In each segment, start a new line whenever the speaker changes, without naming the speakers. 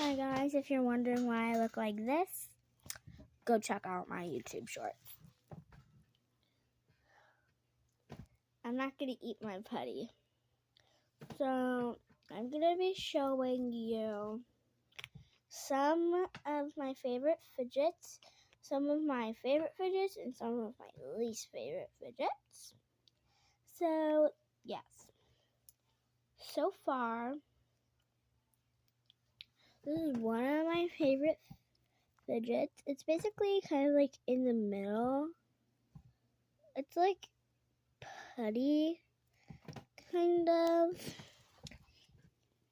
Hi guys, if you're wondering why I look like this, go check out my YouTube shorts. I'm not going to eat my putty. So, I'm going to be showing you some of my favorite fidgets, and some of my least favorite fidgets. So, yes. So far, this is one of my favorite fidgets. It's basically kind of like in the middle. It's like putty, kind of.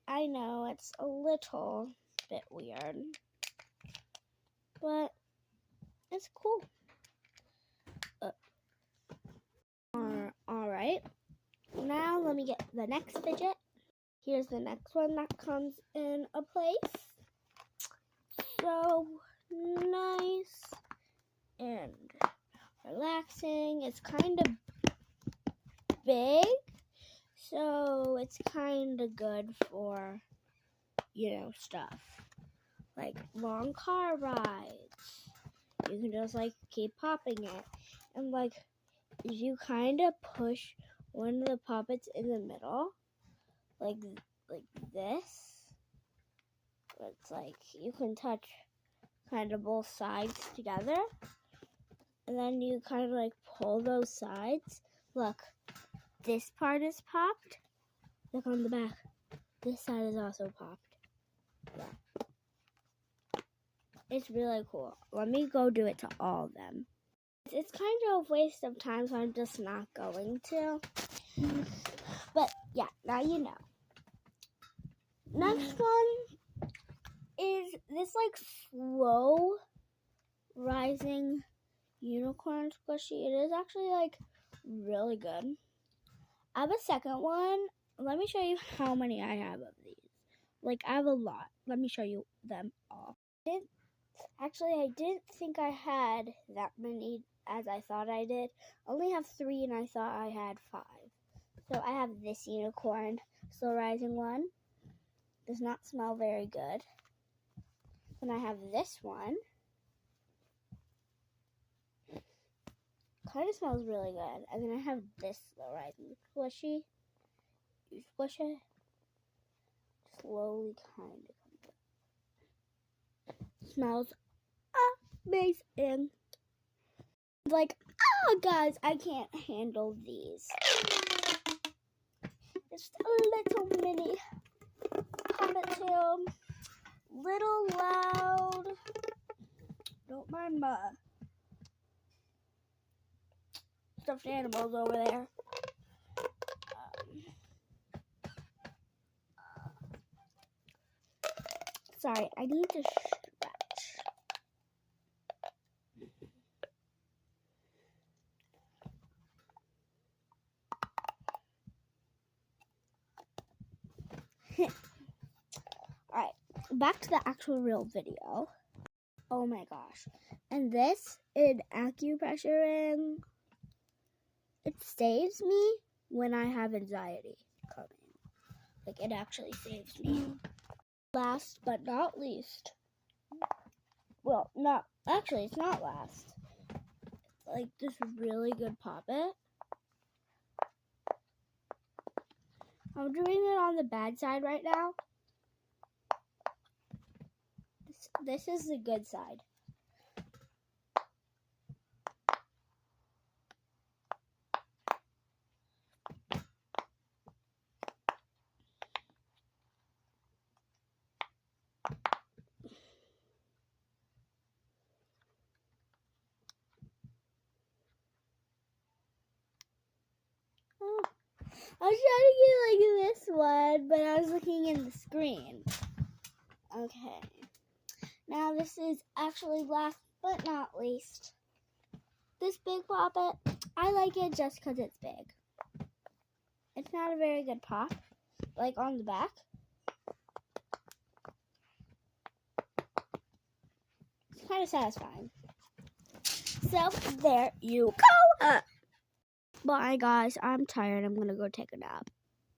I know it's a little bit weird, but it's cool. Alright, now let me get the next fidget. Here's the next one that comes in a place. So nice and relaxing. It's kind of big, so it's kind of good for, stuff like long car rides. You can just keep popping it, and you kind of push one of the poppets in the middle, like this. It's you can touch kind of both sides together, and then you kind of pull those sides. Look, this part is popped. Look on the back. This side is also popped. Yeah. It's really cool. Let me go do it to all of them. It's kind of a waste of time, so I'm just not going to. But yeah, now you know. Next one is this slow rising unicorn squishy. It is actually really good. I have a second one. Let me show you how many I have of these. I have a lot. Let me show you them all. I didn't think I had that many as I thought I did. I only have 3 and I thought I had 5. So I have this unicorn, slow rising one. Does not smell very good. Then I have this one. Kind of smells really good. And then I have this slow rising squishy. You squish it, slowly kind of comes up. Smells amazing. Guys, I can't handle these. Just a little mini puppet too. Little loud. Don't mind my stuffed animals over there. Sorry, I need to stretch. Alright, back to the actual real video. Oh my gosh. And this is acupressuring. It saves me when I have anxiety coming. It actually saves me. Last but not least. Well, it's not last. This really good poppet. I'm doing it on the bad side right now. This is the good side. I was trying to get this one, but I was looking in the screen. Okay. Now this is actually last but not least. This big poppet, I like it just because it's big. It's not a very good pop, on the back. It's kind of satisfying. So, there you go. Bye, guys. I'm tired. I'm going to go take a nap.